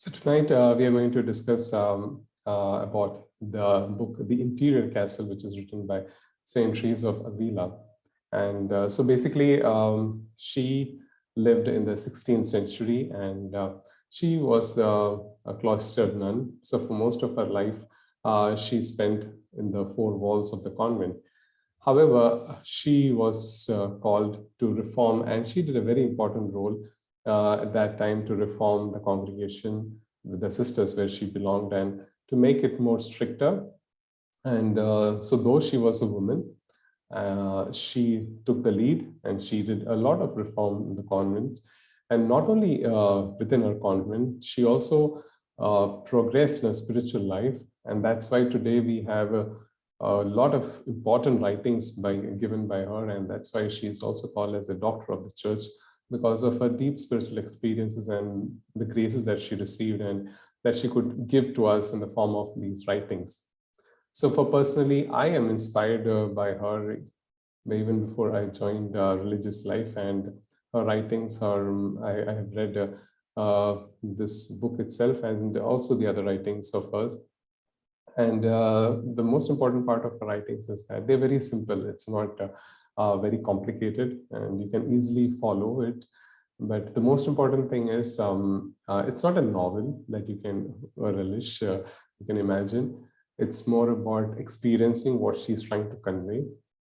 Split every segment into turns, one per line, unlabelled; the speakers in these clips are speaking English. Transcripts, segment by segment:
So tonight we are going to discuss about the book, The Interior Castle, which is written by Saint Teresa of Avila. And so basically, she lived in the 16th century, and she was a cloistered nun. So for most of her life, she spent in the four walls of the convent. However, she was called to reform, and she did a very important role at that time to reform the congregation with the sisters where she belonged and to make it more stricter. And so, though she was a woman, she took the lead and she did a lot of reform in the convent. And not only within her convent, she also progressed in her spiritual life. And that's why today we have a lot of important writings given by her, and that's why she is also called as a doctor of the church, because of her deep spiritual experiences and the graces that she received and that she could give to us in the form of these writings. So for personally, I am inspired by her even before I joined religious life, and her writings I have read this book itself and also the other writings of hers. And the most important part of the writings is that they're very simple. It's not very complicated, and you can easily follow it. But the most important thing is it's not a novel that you can relish, you can imagine. It's more about experiencing what she's trying to convey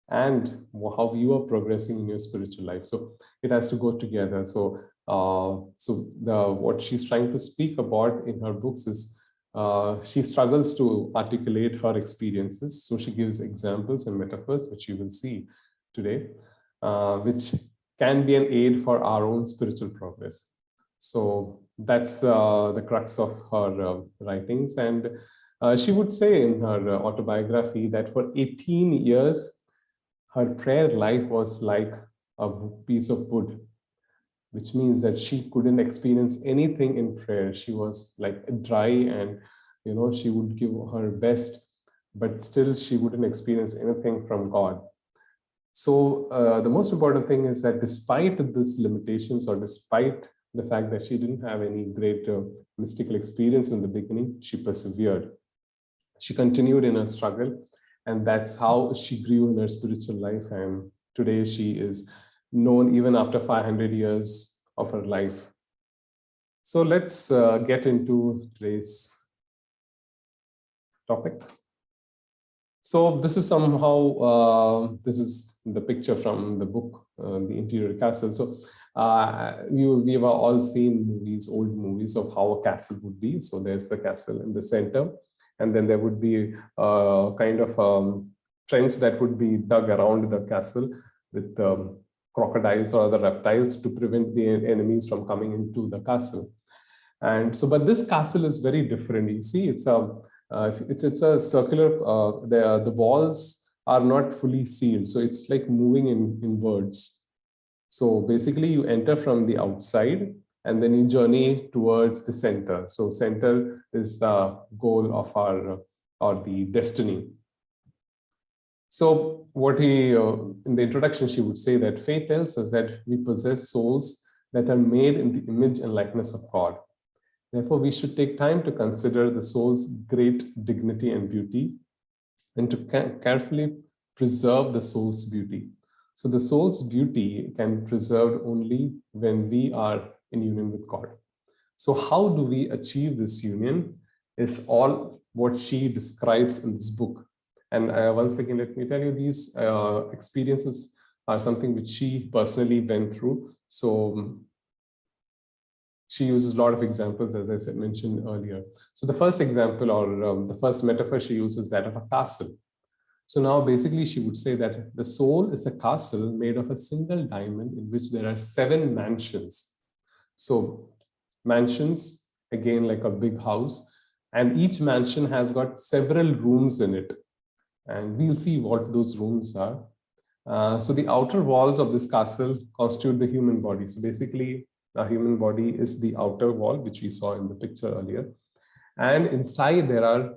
and how you are progressing in your spiritual life. So it has to go together. So what she's trying to speak about in her books is she struggles to articulate her experiences. So she gives examples and metaphors, which you will see today, which can be an aid for our own spiritual progress. So that's the crux of her writings. And she would say in her autobiography that for 18 years, her prayer life was like a piece of wood, which means that she couldn't experience anything in prayer. She was like dry, and she would give her best, but still she wouldn't experience anything from God. So the most important thing is that despite these limitations, or despite the fact that she didn't have any great mystical experience in the beginning, she persevered. She continued in her struggle, and that's how she grew in her spiritual life. And today she is known even after 500 years of her life. So let's get into today's topic. So this is somehow, this is the picture from the book, The Interior Castle. So we have all seen movies, old movies of how a castle would be. So there's the castle in the center, and then there would be a kind of trench that would be dug around the castle with crocodiles or other reptiles to prevent the enemies from coming into the castle. And so, but this castle is very different. You see, it's a circular. The walls are not fully sealed, so it's like moving inwards. So basically, you enter from the outside, and then you journey towards the center. So center is the goal of our or the destiny. So what in the introduction, she would say that faith tells us that we possess souls that are made in the image and likeness of God. Therefore, we should take time to consider the soul's great dignity and beauty, and to carefully preserve the soul's beauty. So the soul's beauty can be preserved only when we are in union with God. So how do we achieve this union is all what she describes in this book. And once again, let me tell you, these experiences are something which she personally went through. So she uses a lot of examples, as I mentioned earlier. So the first example, or the first metaphor she uses, is that of a castle. So now basically she would say that the soul is a castle made of a single diamond in which there are 7 mansions. So mansions, again, like a big house, and each mansion has got several rooms in it. And we'll see what those rooms are. So the outer walls of this castle constitute the human body. So basically, the human body is the outer wall, which we saw in the picture earlier. And inside there are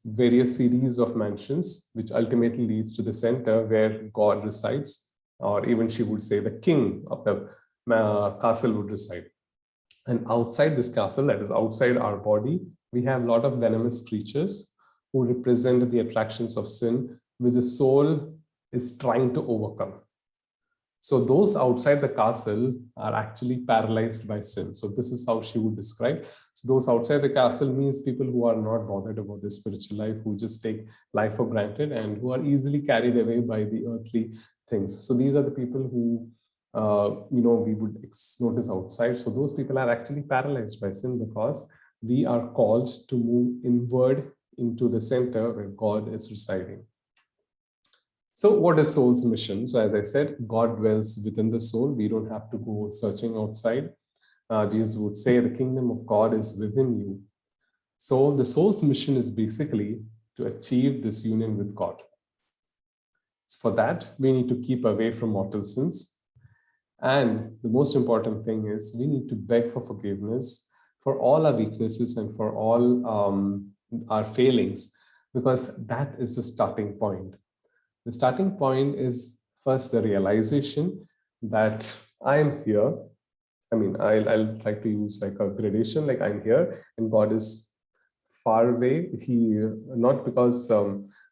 various series of mansions, which ultimately leads to the center where God resides, or even she would say the king of the castle would reside. And outside this castle, that is outside our body, we have a lot of venomous creatures who represent the attractions of sin, which the soul is trying to overcome. So those outside the castle are actually paralyzed by sin. So this is how she would describe. So those outside the castle means people who are not bothered about their spiritual life, who just take life for granted and who are easily carried away by the earthly things. So these are the people who, we would notice outside. So those people are actually paralyzed by sin because we are called to move inward into the center where God is residing. So what is soul's mission? So as I said, God dwells within the soul. We don't have to go searching outside. Jesus would say the kingdom of God is within you. So the soul's mission is basically to achieve this union with God. So for that, we need to keep away from mortal sins. And the most important thing is we need to beg for forgiveness for all our weaknesses and for all our failings, because that is the starting point. The starting point is first the realization that I'm here. I mean, I'll try to use like a gradation, like I'm here and God is far away. Not because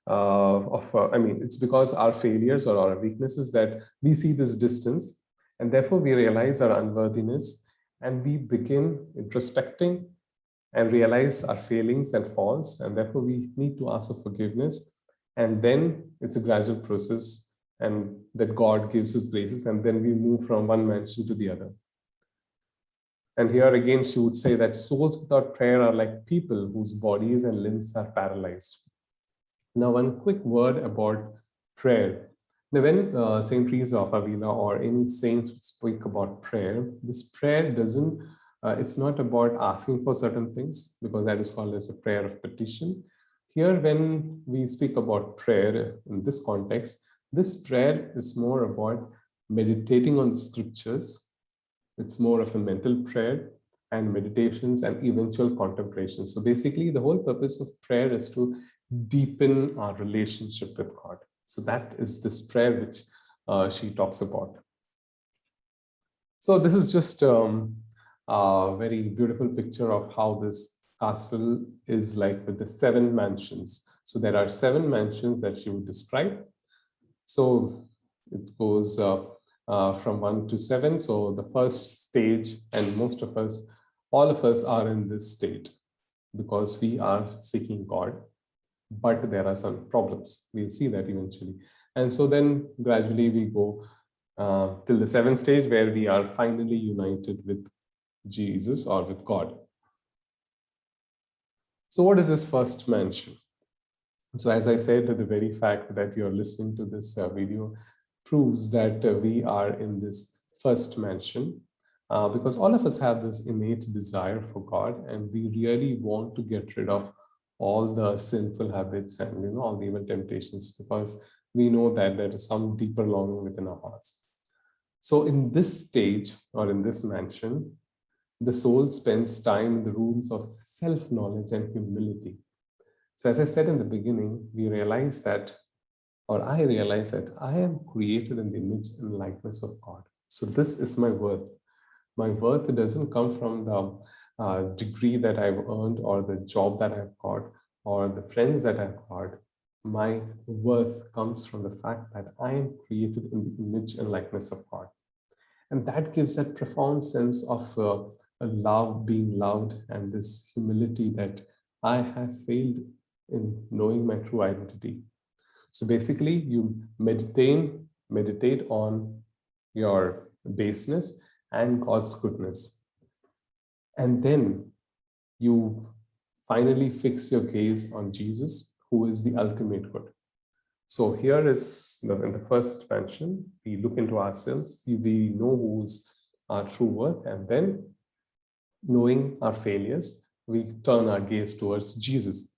it's because our failures or our weaknesses that we see this distance, and therefore we realize our unworthiness and we begin introspecting and realize our failings and faults, and therefore we need to ask for forgiveness. And then it's a gradual process, and that God gives his graces, and then we move from one mansion to the other. And here again, she would say that souls without prayer are like people whose bodies and limbs are paralyzed. Now, one quick word about prayer. Now, when Saint Teresa of Avila or any saints speak about prayer, this prayer doesn't, it's not about asking for certain things, because that is called as a prayer of petition. Here, when we speak about prayer in this context, this prayer is more about meditating on the scriptures. It's more of a mental prayer and meditations and eventual contemplation. So basically, the whole purpose of prayer is to deepen our relationship with God. So that is this prayer which she talks about. So this is just a very beautiful picture of how this castle is like with the 7 mansions. So there are 7 mansions that she would describe. So it goes from 1 to 7. So the first stage, and most of us, all of us are in this state because we are seeking God, but there are some problems. We'll see that eventually. And so then gradually we go till the 7th stage where we are finally united with Jesus or with God. So what is this first mansion? So as I said, the very fact that you're listening to this video proves that we are in this first mansion, because all of us have this innate desire for God, and we really want to get rid of all the sinful habits and all the evil temptations, because we know that there is some deeper longing within our hearts. So in this stage, or in this mansion, the soul spends time in the rooms of self-knowledge and humility. So as I said in the beginning, we realize that, or I realize that I am created in the image and likeness of God. So this is my worth. My worth doesn't come from the degree that I've earned or the job that I've got or the friends that I've got. My worth comes from the fact that I am created in the image and likeness of God. And that gives that profound sense of love, being loved, and this humility that I have failed in knowing my true identity. So basically, you meditate on your baseness and God's goodness. And then you finally fix your gaze on Jesus, who is the ultimate good. So here is in the first mansion, we look into ourselves, we know who's our true worth, and then knowing our failures, we turn our gaze towards Jesus.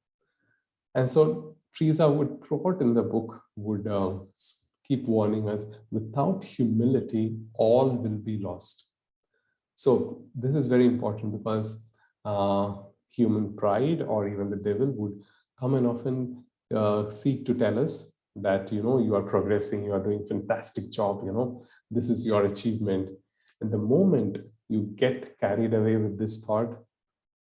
And so Teresa would, throughout in the book, would keep warning us, without humility, all will be lost. So this is very important, because human pride or even the devil would come and often seek to tell us that, you are progressing, you are doing fantastic job, this is your achievement. And the moment you get carried away with this thought,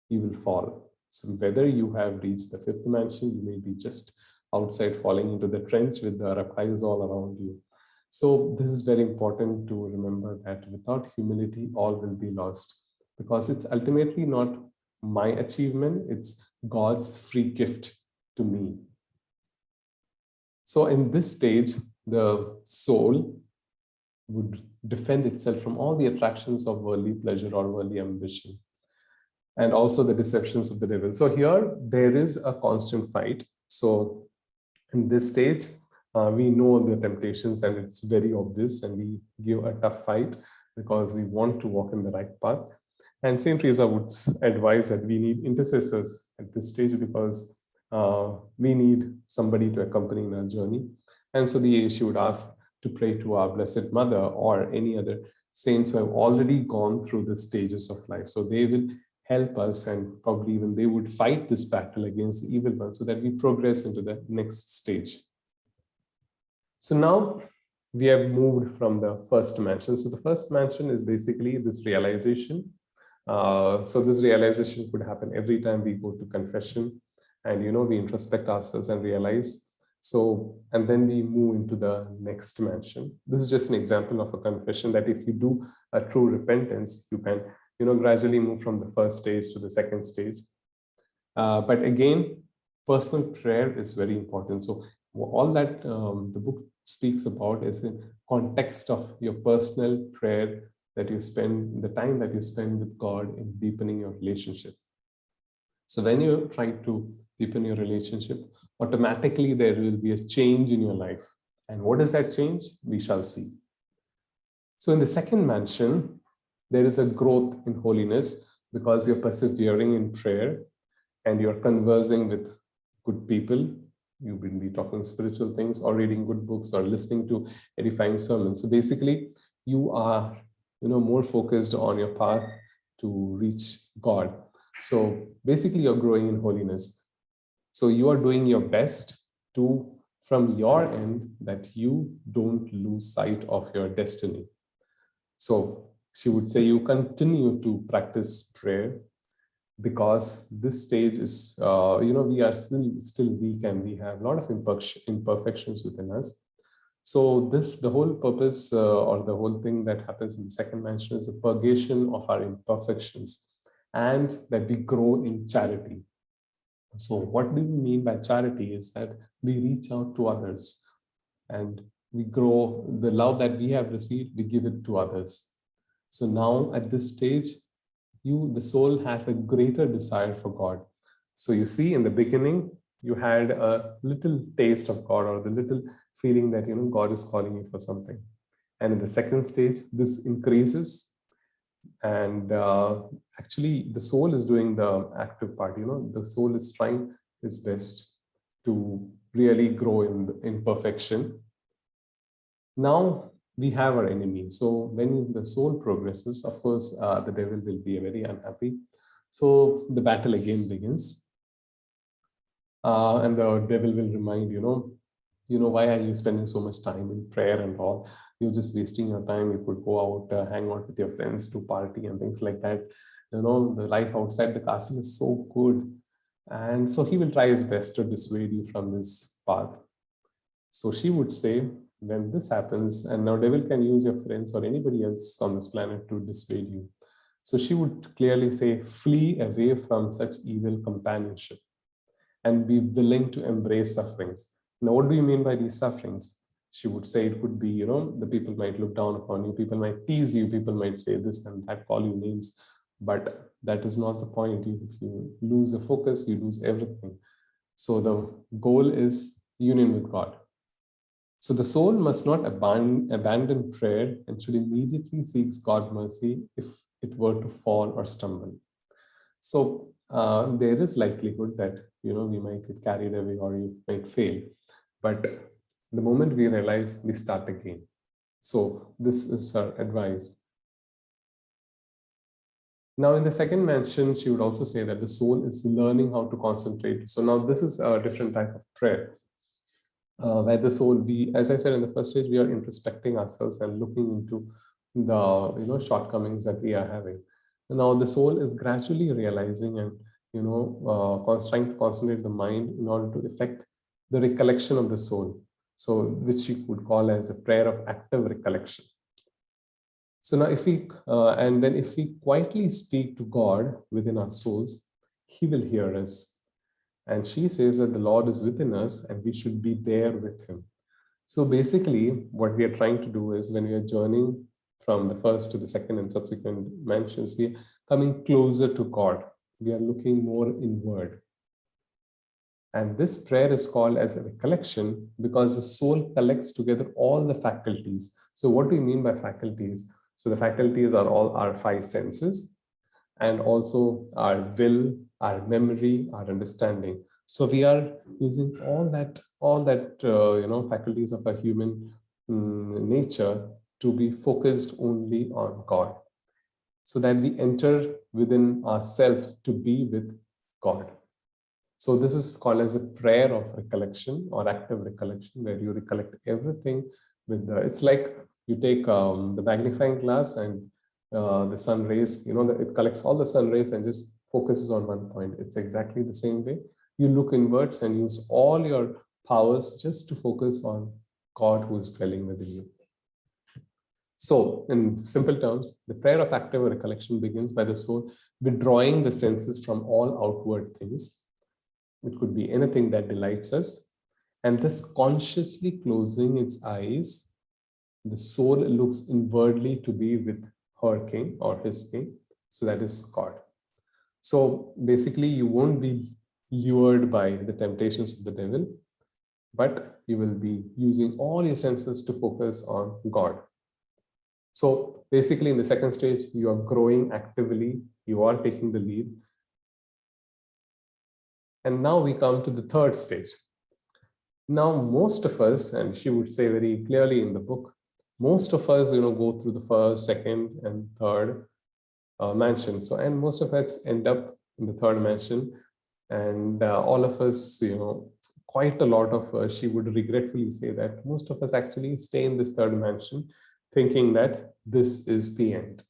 you will fall. So whether you have reached the fifth dimension, you may be just outside falling into the trench with the reptiles all around you. So this is very important to remember, that without humility, all will be lost, because it's ultimately not my achievement, it's God's free gift to me. So in this stage, the soul would defend itself from all the attractions of worldly pleasure or worldly ambition, and also the deceptions of the devil. So here there is a constant fight. So in this stage, we know the temptations and it's very obvious, and we give a tough fight because we want to walk in the right path. And Saint Teresa would advise that we need intercessors at this stage, because we need somebody to accompany in our journey. And so she would ask to pray to our Blessed Mother or any other saints who have already gone through the stages of life. So they will help us, and probably even they would fight this battle against the evil one, so that we progress into the next stage. So now we have moved from the first dimension. So the first dimension is basically this realization. So this realization could happen every time we go to confession, and we introspect ourselves and realize. So, and then we move into the next dimension. This is just an example of a confession, that if you do a true repentance, you can gradually move from the first stage to the second stage. But again, personal prayer is very important. So all that the book speaks about is in context of your personal prayer, that you spend the time that you spend with God in deepening your relationship. So when you try to deepen your relationship, automatically there will be a change in your life. And what is that change? We shall see. So in the second mansion, there is a growth in holiness, because you're persevering in prayer and you're conversing with good people. You will be talking spiritual things, or reading good books, or listening to edifying sermons. So basically, you are more focused on your path to reach God. So basically, you're growing in holiness. So you are doing your best to, from your end, that you don't lose sight of your destiny. So she would say you continue to practice prayer, because this stage is, we are still weak, and we have a lot of imperfections within us. So the whole purpose, or the whole thing that happens in the second mansion, is the purgation of our imperfections, and that we grow in charity. So what do we mean by charity is that we reach out to others, and we grow the love that we have received, we give it to others. So now at this stage, the soul has a greater desire for God. So you see, in the beginning, you had a little taste of God, or the little feeling that, God is calling you for something. And in the second stage, this increases. And actually, the soul is doing the active part. The soul is trying its best to really grow in perfection. Now we have our enemy. So when the soul progresses, of course, the devil will be very unhappy. So the battle again begins. And the devil will remind, why are you spending so much time in prayer and all? You're just wasting your time. You could go out, hang out with your friends, do party and things like that. The life outside the castle is so good. And so he will try his best to dissuade you from this path. So she would say, when this happens, and now devil can use your friends or anybody else on this planet to dissuade you. So she would clearly say, flee away from such evil companionship and be willing to embrace sufferings. Now, what do you mean by these sufferings? She would say it could be, the people might look down upon you, people might tease you, people might say this and that, call you names, but that is not the point. If you lose the focus, you lose everything. So the goal is union with God. So the soul must not abandon prayer, and should immediately seek God's mercy if it were to fall or stumble. So there is likelihood that we might get carried away, or you might fail. But the moment we realize, we start again. So this is her advice. Now, in the second mention, she would also say that the soul is learning how to concentrate. So now this is a different type of prayer. Where the soul, as I said in the first stage, we are introspecting ourselves and looking into the shortcomings that we are having. And now the soul is gradually realizing and trying to concentrate the mind in order to effect the recollection of the soul. So which you could call as a prayer of active recollection. So now if we quietly speak to God within our souls, he will hear us. And she says that the Lord is within us and we should be there with him. So basically, what we are trying to do is when we are journeying from the first to the second and subsequent mansions, we are coming closer to God. We are looking more inward. And this prayer is called as a recollection because the soul collects together all the faculties. So what do you mean by faculties? So the faculties are all our five senses and also our will, our memory, our understanding. So we are using all that faculties of a human nature to be focused only on God, so that we enter within ourselves to be with God. So this is called as a prayer of recollection or active recollection, where you recollect everything with it's like you take the magnifying glass and the sun rays, it collects all the sun rays and just focuses on one point. It's exactly the same way. You look inwards and use all your powers just to focus on God who is dwelling within you. So, in simple terms, the prayer of active recollection begins by the soul withdrawing the senses from all outward things. It could be anything that delights us. And thus consciously closing its eyes, the soul looks inwardly to be with her king or his king. So that is God. So basically, you won't be lured by the temptations of the devil, but you will be using all your senses to focus on God. So basically, in the second stage, you are growing actively, you are taking the lead. And now we come to the third stage. Now, most of us, and she would say very clearly in the book, most of us, go through the first, second, and third mansion. So, and most of us end up in the third mansion, and all of us, quite a lot of us, she would regretfully say that most of us actually stay in this third mansion, thinking that this is the end.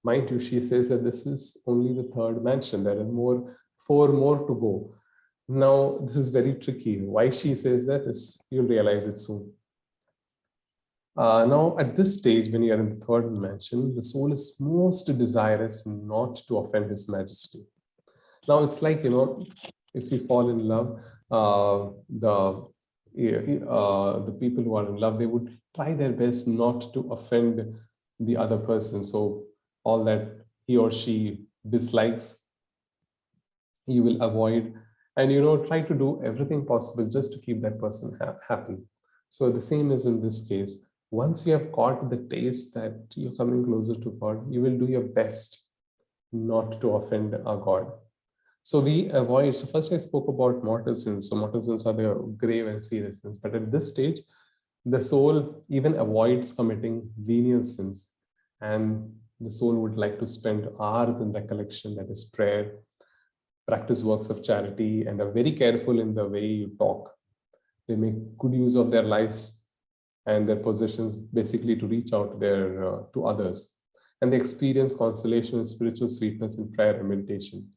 Mind you, she says that this is only the third mansion. There are four more to go. Now, this is very tricky. Why she says that is, you'll realize it soon. Now, at this stage, when you are in the third mansion, the soul is most desirous not to offend His Majesty. Now, it's like, if you fall in love, the people who are in love, they would try their best not to offend the other person. So all that he or she dislikes, you will avoid, and try to do everything possible just to keep that person happy. So the same is in this case. Once you have caught the taste that you're coming closer to God, you will do your best not to offend our God. So we avoid. So first I spoke about mortal sins. So mortal sins are the grave and serious sins. But at this stage, the soul even avoids committing venial sins. And the soul would like to spend hours in recollection, that is prayer, practice works of charity, and are very careful in the way you talk. They make good use of their lives and their possessions basically to reach out there to others. And they experience consolation and spiritual sweetness in prayer and meditation.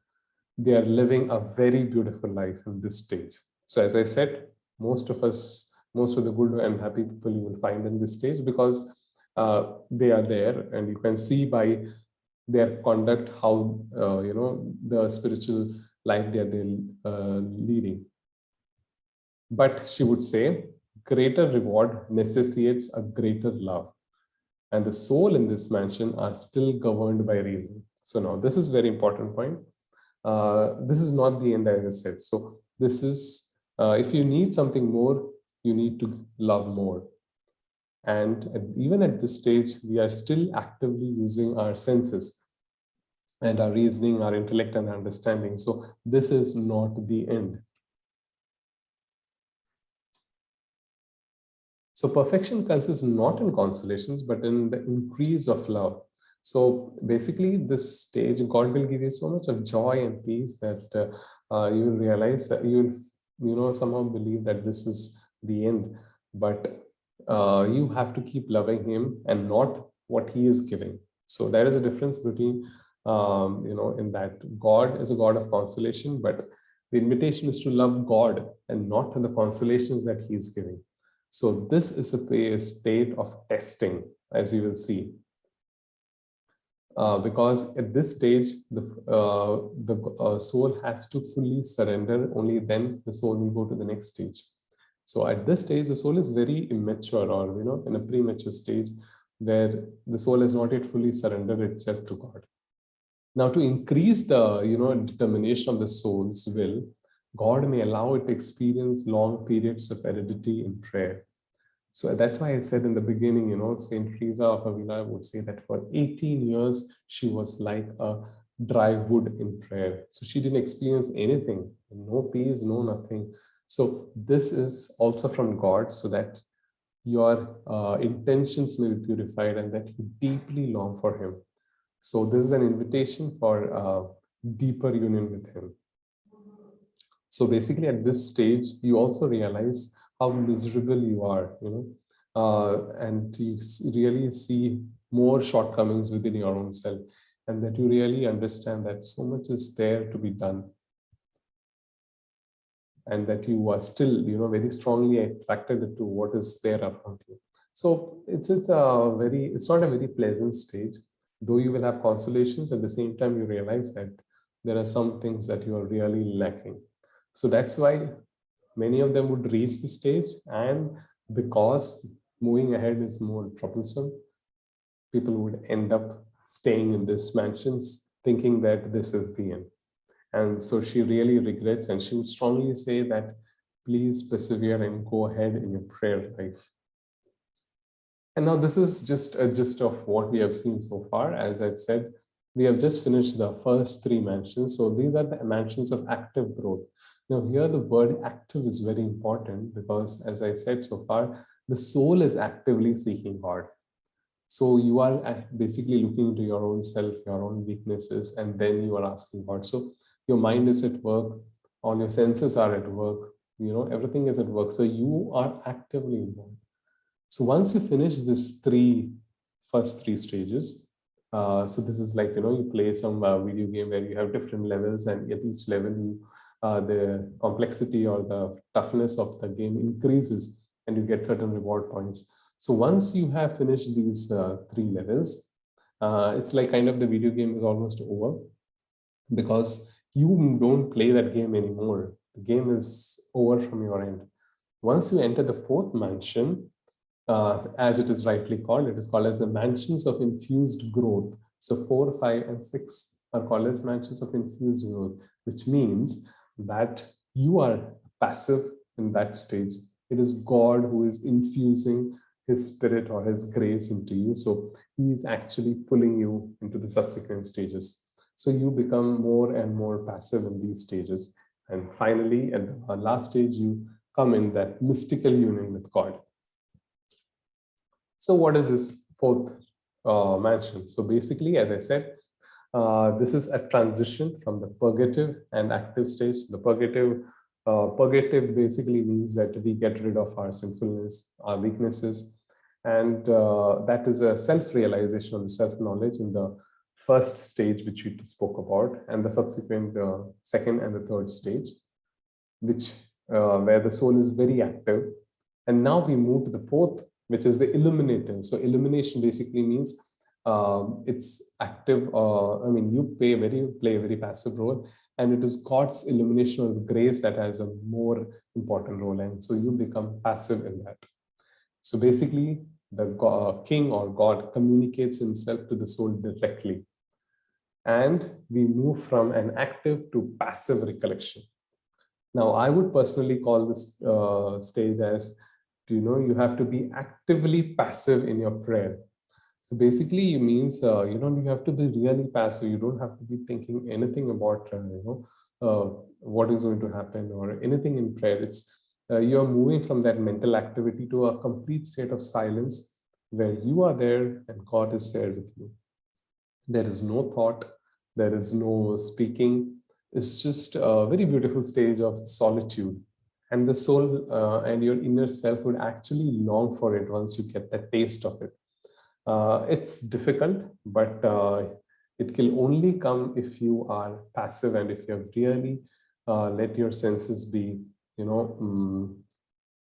They are living a very beautiful life in this stage. So as I said, most of the good and happy people you will find in this stage, because they are there, and you can see by their conduct how the spiritual life they're leading. But she would say, greater reward necessitates a greater love, and the soul in this mansion are still governed by reason. So now this is very important point. This is not the end, as I said. So this is, if you need something more, you need to love more. And even at this stage, we are still actively using our senses and our reasoning, our intellect and understanding. So this is not the end. So perfection consists not in consolations, but in the increase of love. So basically, this stage, God will give you so much of joy and peace that you will realize that you will, somehow believe that this is the end. But you have to keep loving Him and not what he is giving. So there is a difference between, in that God is a God of consolation, but the invitation is to love God and not the consolations that he is giving. So this is a state of testing, as you will see. Because at this stage, the soul has to fully surrender. Only then the soul will go to the next stage. So at this stage, the soul is very immature, or in a premature stage, where the soul has not yet fully surrendered itself to God. Now, to increase the determination of the soul's will, God may allow it to experience long periods of aridity in prayer. So that's why I said in the beginning, Saint Teresa of Avila would say that for 18 years, she was like a dry wood in prayer. So she didn't experience anything, no peace, no nothing. So this is also from God, so that your intentions may be purified and that you deeply long for him. So this is an invitation for deeper union with him. So basically at this stage, you also realize how miserable you are, and you really see more shortcomings within your own self, and that you really understand that so much is there to be done, and that you are still, very strongly attracted to what is there around you. So it's not a very pleasant stage, though you will have consolations. At the same time, you realize that there are some things that you are really lacking. So that's why many of them would reach the stage, and because moving ahead is more troublesome, people would end up staying in these mansions thinking that this is the end. And so she really regrets, and she would strongly say that please persevere and go ahead in your prayer life. And now this is just a gist of what we have seen so far. As I've said, we have just finished the first three mansions. So these are the mansions of active growth. Now here the word active is very important, because as I said so far, the soul is actively seeking God. So you are basically looking into your own self, your own weaknesses, and then you are asking God. So your mind is at work, all your senses are at work, everything is at work. So you are actively involved. So once you finish this first three stages, so this is like, you play some video game where you have different levels, and at each level, the complexity or the toughness of the game increases, and you get certain reward points. So once you have finished these three levels, it's like kind of the video game is almost over, because you don't play that game anymore. The game is over from your end. Once you enter the fourth mansion, as it is rightly called, it is called as the mansions of infused growth. So 4, 5, and 6 are called as mansions of infused growth, which means that you are passive in that stage. It is God who is infusing his spirit or his grace into you. So he is actually pulling you into the subsequent stages. So you become more and more passive in these stages. And finally, at the last stage, you come in that mystical union with God. So what is this fourth mansion? So basically, as I said, this is a transition from the purgative and active stage. The purgative basically means that we get rid of our sinfulness, our weaknesses, and that is a self-realization of the self-knowledge in the first stage, which we spoke about, and the subsequent second and the third stage, which where the soul is very active. And now we move to the fourth, which is the illuminative. So illumination basically means it's active. You play a very passive role, and it is God's illumination of grace that has a more important role, and so you become passive in that. So basically, the king or God communicates himself to the soul directly, and we move from an active to passive recollection. Now, I would personally call this stage as, you have to be actively passive in your prayer. So basically, it means, you have to be really passive. You don't have to be thinking anything about, what is going to happen or anything in prayer. It's you're moving from that mental activity to a complete state of silence where you are there and God is there with you. There is no thought, there is no speaking. It's just a very beautiful stage of solitude. And the soul and your inner self would actually long for it once you get that taste of it. It's difficult, but it can only come if you are passive and if you have really let your senses be,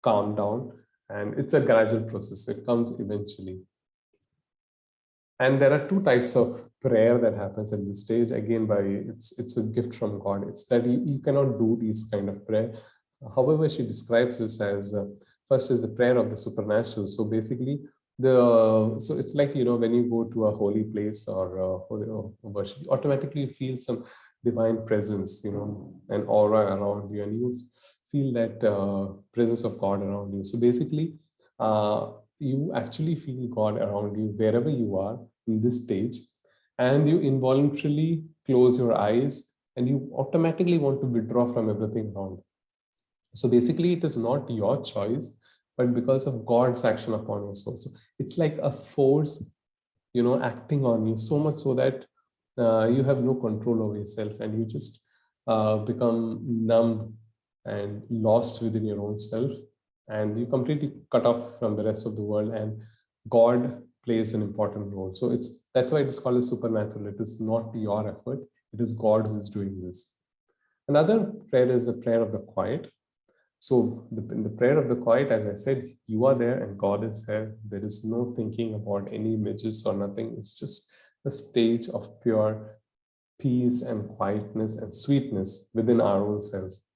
calm down. And it's a gradual process. It comes eventually. And there are two types of prayer that happens at this stage. Again, by it's a gift from God. It's that you cannot do these kind of prayer. However, she describes this as first is the prayer of the supernatural. So basically, so it's like when you go to a holy place or worship, you automatically feel some divine presence, an aura around you, and you feel that presence of God around you. So basically, you actually feel God around you wherever you are in this stage, and you involuntarily close your eyes and you automatically want to withdraw from everything around. So basically, it is not your choice, but because of God's action upon your soul. So it's like a force, acting on you so much so that you have no control over yourself and you just become numb and lost within your own self, and you completely cut off from the rest of the world, and God plays an important role. So that's why it is called a supernatural. It is not your effort, it is God who is doing this. Another prayer is the prayer of the quiet. So in the prayer of the quiet, as I said, you are there and God is there. There is no thinking about any images or nothing. It's just a stage of pure peace and quietness and sweetness within our own selves.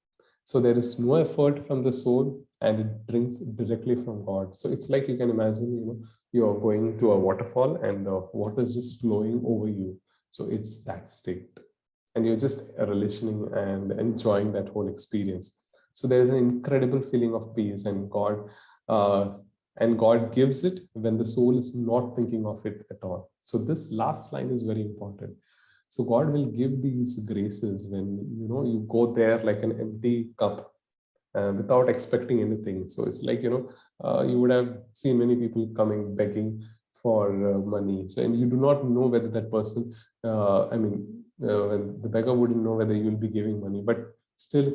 So there is no effort from the soul, and it brings directly from God. So it's like you can imagine, you're going to a waterfall and the water is just flowing over you. So it's that state, and you're just relationing and enjoying that whole experience. So there is an incredible feeling of peace, and God gives it when the soul is not thinking of it at all. So this last line is very important. So God will give these graces when you go there like an empty cup, without expecting anything. So it's like you would have seen many people coming begging for money. So, and you do not know whether that person, when the beggar wouldn't know whether you will be giving money, but still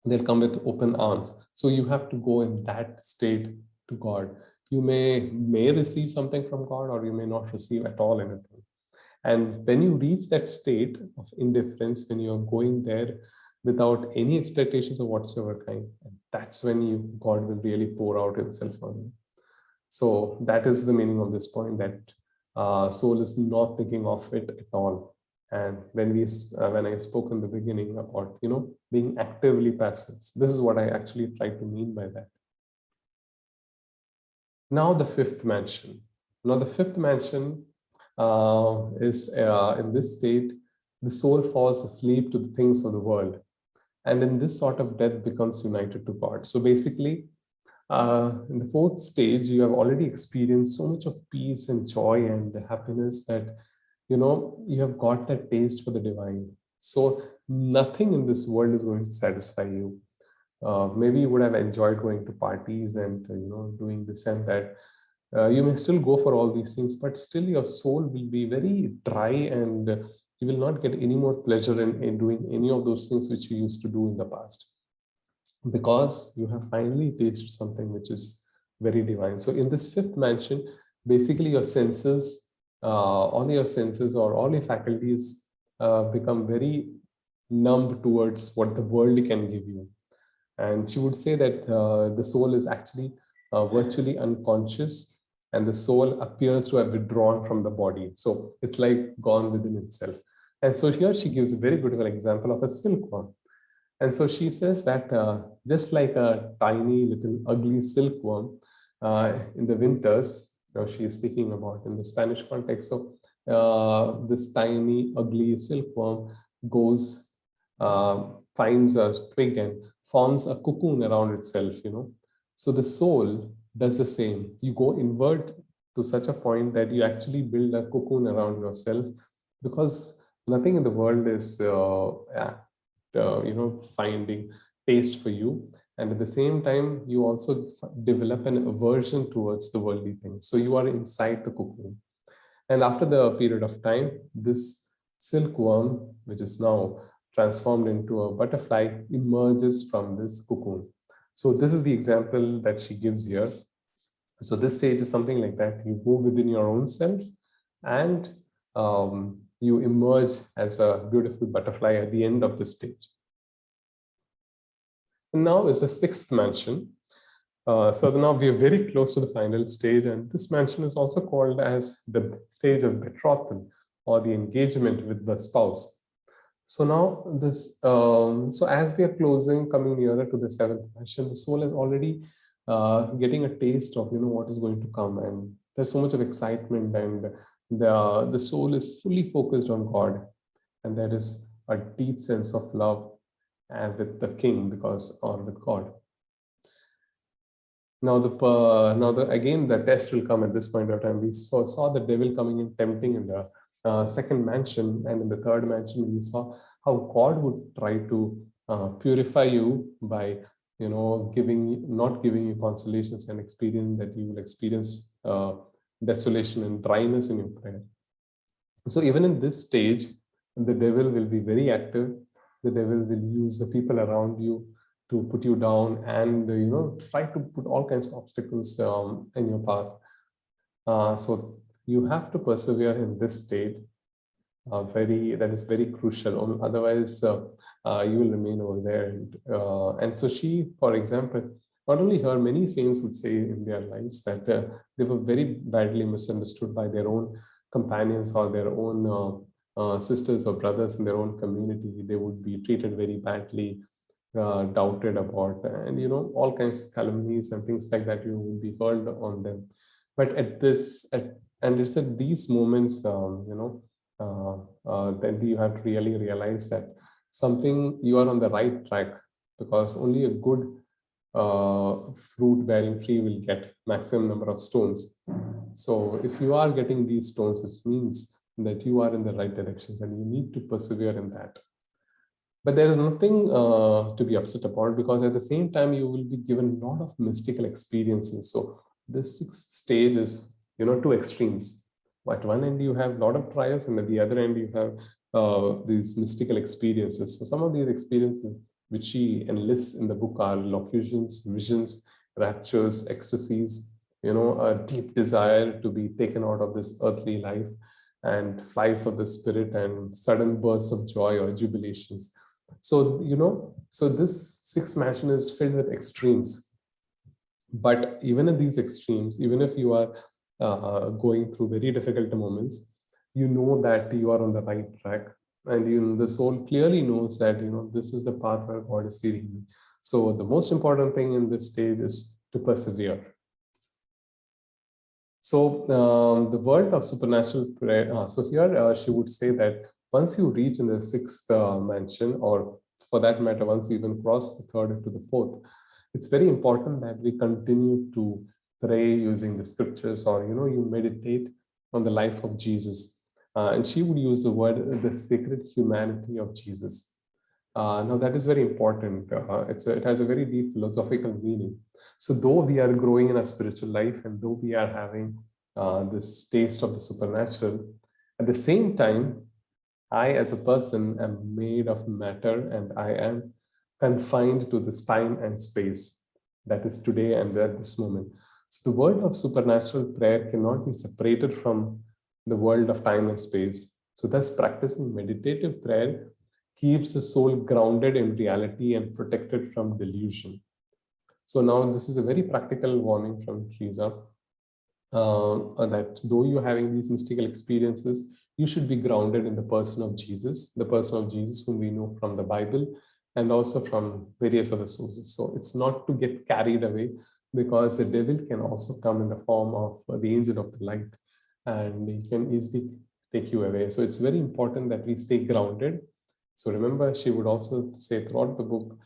they'll come with open arms. So you have to go in that state to God. You may receive something from God, or you may not receive at all anything. And when you reach that state of indifference, when you are going there without any expectations of whatsoever kind, that's when God will really pour out himself on you. So that is the meaning of this point, that soul is not thinking of it at all. And when I spoke in the beginning about being actively passive, so this is what I actually try to mean by that. Now the fifth mansion. Now the fifth mansion is in this state, the soul falls asleep to the things of the world, and in this sort of death becomes united to God. So basically, in the fourth stage, you have already experienced so much of peace and joy and happiness that you have got that taste for the divine. So nothing in this world is going to satisfy you. Maybe you would have enjoyed going to parties and doing this and that. You may still go for all these things, but still your soul will be very dry, and you will not get any more pleasure in doing any of those things which you used to do in the past, because you have finally tasted something which is very divine. So in this fifth mansion, basically your senses, all your senses or all your faculties become very numb towards what the world can give you. And she would say that the soul is actually virtually unconscious, and the soul appears to have withdrawn from the body. So it's like gone within itself. And so here she gives a very beautiful example of a silkworm. And so she says that just like a tiny little ugly silkworm in the winters, she is speaking about in the Spanish context. So this tiny ugly silkworm goes, finds a twig and forms a cocoon around itself. So the soul does the same. You go inward to such a point that you actually build a cocoon around yourself, because nothing in the world is finding taste for you, and at the same time you also develop an aversion towards the worldly things. So you are inside the cocoon, and after the period of time, this silkworm, which is now transformed into a butterfly, emerges from this cocoon. So this is the example that she gives here. So this stage is something like that. You go within your own self, and you emerge as a beautiful butterfly at the end of the stage. And now is the sixth mansion. So now we are very close to the final stage, and this mansion is also called as the stage of betrothal, or the engagement with the spouse. So now this, so as we are closing, coming nearer to the seventh mansion, the soul is already getting a taste of what is going to come, and there's so much of excitement, and the soul is fully focused on God, and there is a deep sense of love with the king, because or with God. Now the again the test will come at this point of time. We saw the devil coming in tempting in the second mansion, and in the third mansion we saw how God would try to purify you by not giving you consolations and experience that you will experience desolation and dryness in your prayer. So even in this stage, the devil will be very active. The devil will use the people around you to put you down, and try to put all kinds of obstacles in your path. So you have to persevere in this state. That is very crucial. Otherwise, you will remain over there. And so she, for example, not only her, many saints would say in their lives that they were very badly misunderstood by their own companions or their own sisters or brothers in their own community. They would be treated very badly, doubted about, and all kinds of calumnies and things like that you would be hurled on them. But and it's at these moments, then you have to really realize that you are on the right track, because only a good fruit bearing tree will get maximum number of stones. So if you are getting these stones, it means that you are in the right directions, and you need to persevere in that. But there is nothing to be upset about, because at the same time you will be given a lot of mystical experiences. So the sixth stage is two extremes. At one end you have a lot of trials, and at the other end you have these mystical experiences. So some of these experiences which she enlists in the book are locutions, visions, raptures, ecstasies, a deep desire to be taken out of this earthly life, and flights of the spirit, and sudden bursts of joy or jubilations. So so this sixth mansion is filled with extremes. But even in these extremes, even if you are going through very difficult moments, you know that you are on the right track, and the soul clearly knows that this is the path where God is leading you. So the most important thing in this stage is to persevere. So the world of supernatural prayer. So here she would say that once you reach in the sixth mansion, or for that matter, once you even cross the third to the fourth, it's very important that we continue to pray using the scriptures, or you meditate on the life of Jesus. And she would use the word the sacred humanity of Jesus. Now that is very important. It has a very deep philosophical meaning. So though we are growing in our spiritual life, and though we are having this taste of the supernatural, at the same time, I as a person am made of matter, and I am confined to this time and space that is today and at this moment. So the world of supernatural prayer cannot be separated from the world of time and space. So thus practicing meditative prayer keeps the soul grounded in reality and protected from delusion. So now this is a very practical warning from Teresa, that though you're having these mystical experiences, you should be grounded in the person of Jesus whom we know from the Bible and also from various other sources. So it's not to get carried away, because the devil can also come in the form of the angel of the light, and he can easily take you away. So it's very important that we stay grounded. So remember, she would also say throughout the book,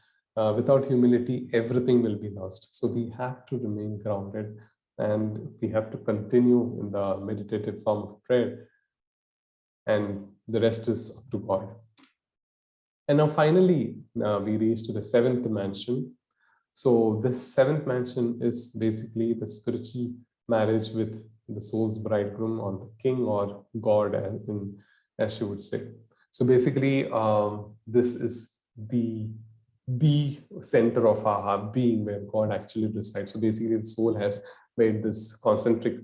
without humility, everything will be lost. So we have to remain grounded, and we have to continue in the meditative form of prayer, and the rest is up to God. And now finally, we reach to the seventh mansion. So this seventh mansion is basically the spiritual marriage with the soul's bridegroom, or the king, or God, as she would say. So basically, this is the center of our being, where God actually resides. So basically, the soul has made this concentric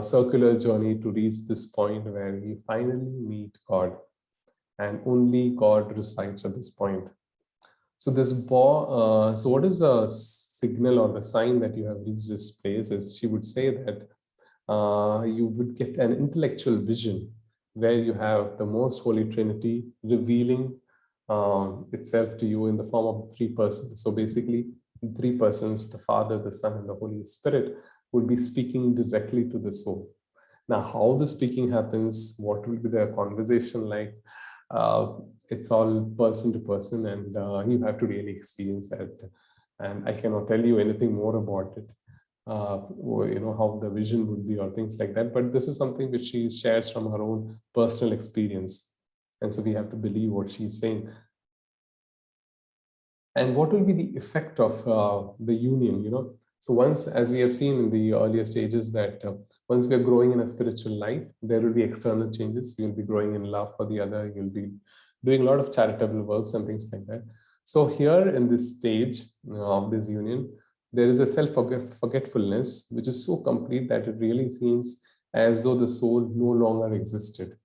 circular journey to reach this point where we finally meet God, and only God resides at this point. So so what is the signal or the sign that you have reached this place? Is she would say that you would get an intellectual vision where you have the most holy Trinity revealing itself to you in the form of three persons. So basically, three persons, the Father, the Son, and the Holy Spirit, would be speaking directly to the soul. Now, how the speaking happens, what will be the conversation like? It's all person to person, and you have to really experience it. And I cannot tell you anything more about it, or, how the vision would be or things like that. But this is something which she shares from her own personal experience, and so we have to believe what she's saying. And what will be the effect of the union? So once, as we have seen in the earlier stages, that once we are growing in a spiritual life, there will be external changes. You'll be growing in love for the other. You'll be doing a lot of charitable works and things like that. So here in this stage of this union, there is a self-forgetfulness, which is so complete that it really seems as though the soul no longer existed.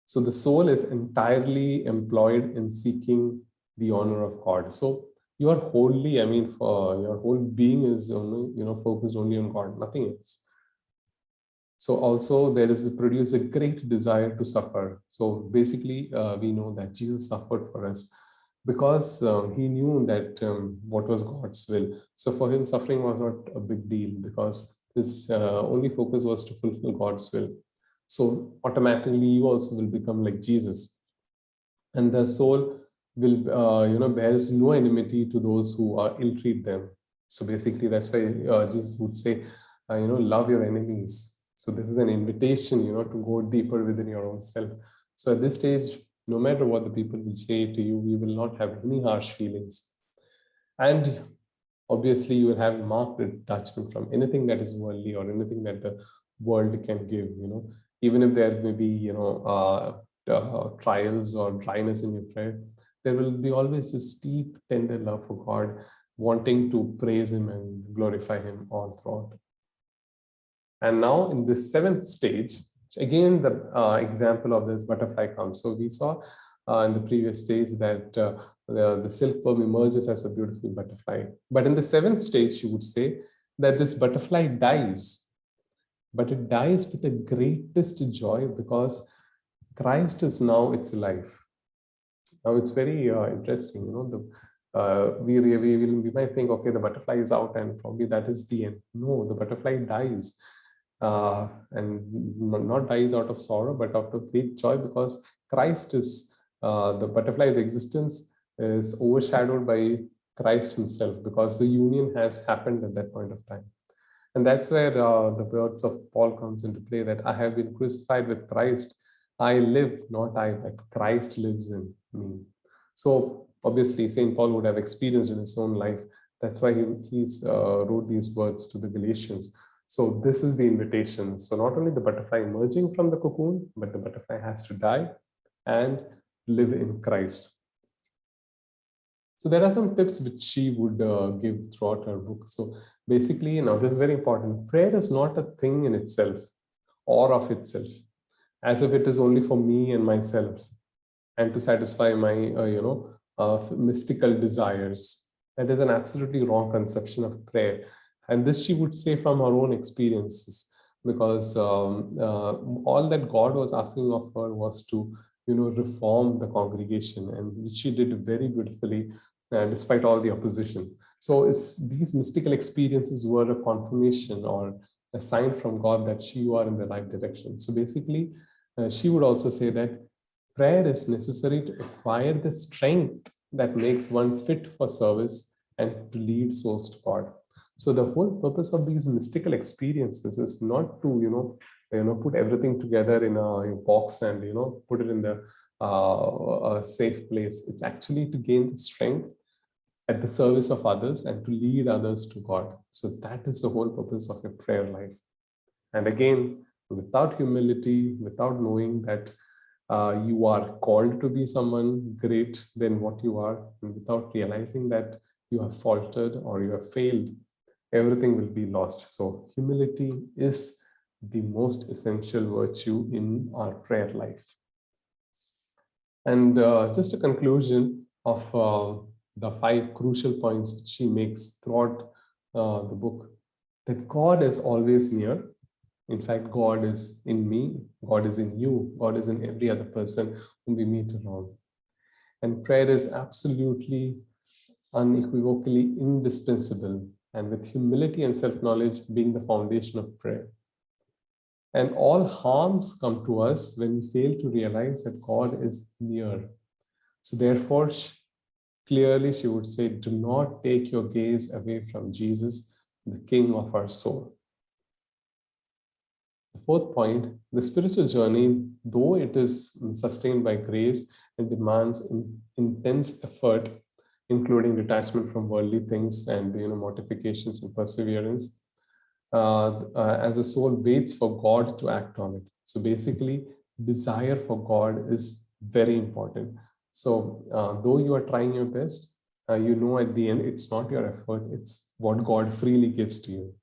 So the soul is entirely employed in seeking the honor of God. So you are wholly, for your whole being is only, focused only on God, nothing else. So also there is produce a great desire to suffer. So basically, we know that Jesus suffered for us because he knew that what was God's will. So for him, suffering was not a big deal because his only focus was to fulfill God's will. So automatically, you also will become like Jesus, and the soul will, bears no enmity to those who ill-treat them. So basically, that's why Jesus would say, love your enemies. So this is an invitation, to go deeper within your own self. So at this stage, no matter what the people will say to you, you will not have any harsh feelings. And obviously, you will have marked detachment from anything that is worldly or anything that the world can give, even if there may be, trials or dryness in your prayer, there will be always this deep, tender love for God, wanting to praise him and glorify him all throughout. And now in this seventh stage, again, the example of this butterfly comes. So we saw in the previous stage that the silkworm emerges as a beautiful butterfly. But in the seventh stage, you would say that this butterfly dies, but it dies with the greatest joy because Christ is now its life. Now it's very interesting, we might think, okay, the butterfly is out and probably that is the end. No, the butterfly dies, and not dies out of sorrow, but out of great joy because Christ is, the butterfly's existence is overshadowed by Christ himself because the union has happened at that point of time. And that's where the words of Paul comes into play, that I have been crucified with Christ. I live, not I, but Christ lives in me. So obviously, St. Paul would have experienced in his own life. That's why he wrote these words to the Galatians. So this is the invitation. So not only the butterfly emerging from the cocoon, but the butterfly has to die and live in Christ. So there are some tips which she would give throughout her book. So basically, this is very important. Prayer is not a thing in itself or of itself, as if it is only for me and myself and to satisfy my, mystical desires. That is an absolutely wrong conception of prayer. And this she would say from her own experiences, because all that God was asking of her was to, reform the congregation, and which she did very beautifully, despite all the opposition. So these mystical experiences were a confirmation or a sign from God that you are in the right direction. So basically, she would also say that prayer is necessary to acquire the strength that makes one fit for service and to lead souls to God. So the whole purpose of these mystical experiences is not to, put everything together in a box and, put it in the a safe place. It's actually to gain strength at the service of others and to lead others to God. So that is the whole purpose of your prayer life. And again, without humility, without knowing that you are called to be someone great than what you are, and without realizing that you have faltered or you have failed, everything will be lost. So humility is the most essential virtue in our prayer life. And just a conclusion of the 5 crucial points which she makes throughout the book, that God is always near. In fact, God is in me, God is in you, God is in every other person whom we meet around. And prayer is absolutely, unequivocally indispensable, and with humility and self-knowledge being the foundation of prayer. And all harms come to us when we fail to realize that God is near. So therefore, clearly she would say, do not take your gaze away from Jesus, the King of our soul. The fourth point, the spiritual journey, though it is sustained by grace and demands intense effort, including detachment from worldly things and mortifications and perseverance, as a soul waits for God to act on it. So basically, desire for God is very important. So though you are trying your best, at the end, it's not your effort, it's what God freely gives to you.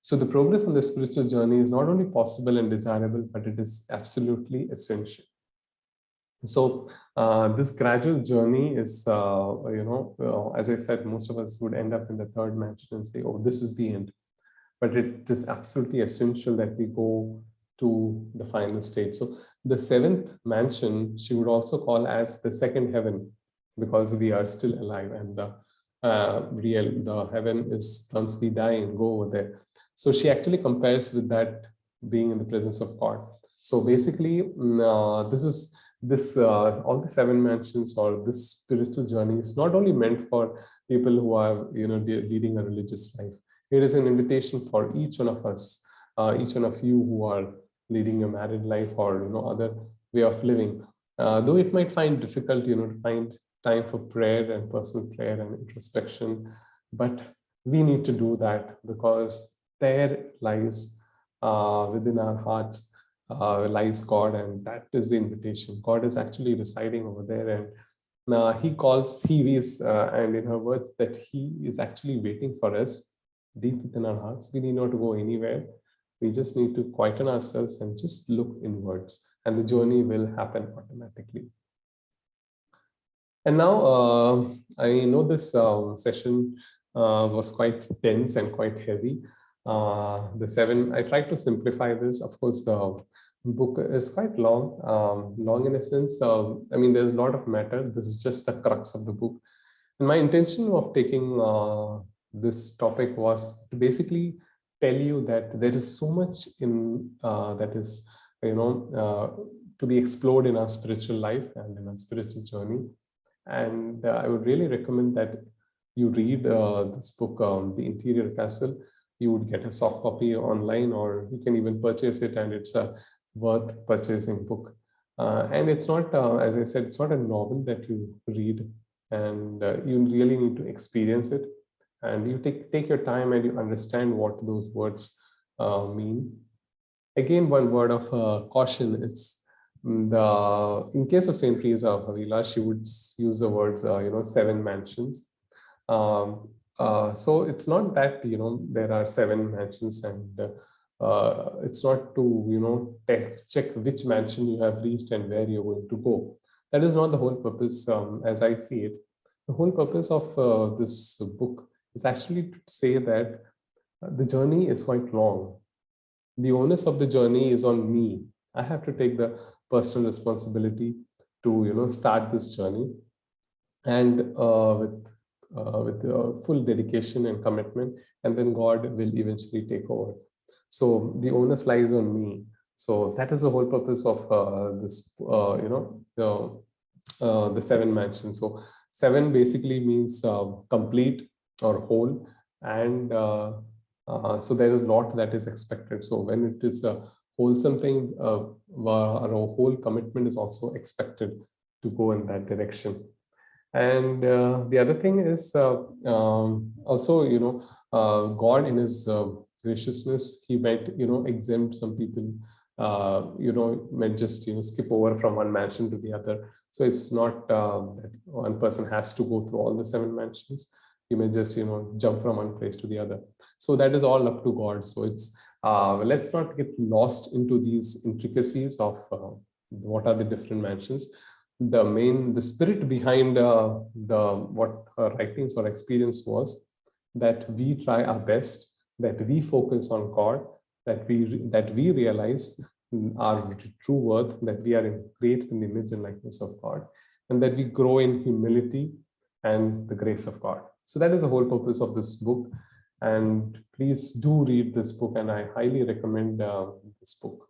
So the progress on the spiritual journey is not only possible and desirable, but it is absolutely essential. So this gradual journey is, as I said, most of us would end up in the third mansion and say, oh, this is the end. But it is absolutely essential that we go to the final state. So the seventh mansion, she would also call as the second heaven, because we are still alive, and the heaven is once we die and go over there. So she actually compares with that being in the presence of God. So basically, all the 7 mansions or this spiritual journey is not only meant for people who are leading a religious life. It is an invitation for each one of us, each one of you who are leading a married life or other way of living. Though it might find difficult, to find time for prayer and personal prayer and introspection, but we need to do that, because there lies within our hearts lies God, and that is the invitation. God is actually residing over there, and he is, and in her words, that he is actually waiting for us deep within our hearts. We need not go anywhere. We just need to quieten ourselves and just look inwards, and the journey will happen automatically. And now, I know this session was quite tense and quite heavy. I tried to simplify this. Of course, the book is quite long in a sense. I mean, there's a lot of matter. This is just the crux of the book. And my intention of taking this topic was to basically tell you that there is so much in that is, to be explored in our spiritual life and in our spiritual journey. And I would really recommend that you read this book, The Interior Castle. You would get a soft copy online, or you can even purchase it, and it's a worth purchasing book. And it's not, as I said, it's not a novel that you read, and you really need to experience it. And you take your time and you understand what those words mean. Again, one word of caution, it's in case of Saint Teresa of Avila, she would use the words, 7 mansions. So it's not that, there are 7 mansions, and it's not to, check which mansion you have reached and where you're going to go. That is not the whole purpose, as I see it. The whole purpose of this book is actually to say that the journey is quite long. The onus of the journey is on me. I have to take the personal responsibility to, start this journey, and with full dedication and commitment, and then God will eventually take over. So the onus lies on me. So that is the whole purpose of this, the 7 mansions. So 7 basically means complete or whole, and so there is a lot that is expected. So when it is a wholesome thing, or a whole commitment is also expected to go in that direction. And the other thing is also, God in his graciousness, he might, exempt some people, might just, skip over from one mansion to the other. So it's not that one person has to go through all the 7 mansions. You may just, jump from one place to the other. So that is all up to God. So it's let's not get lost into these intricacies of what are the different mansions. The spirit behind the what her writings or experience was that we try our best, that we focus on God, that we realize our true worth, that we are created in the image and likeness of God, and that we grow in humility and the grace of God. So that is the whole purpose of this book. And please do read this book, and I highly recommend this book.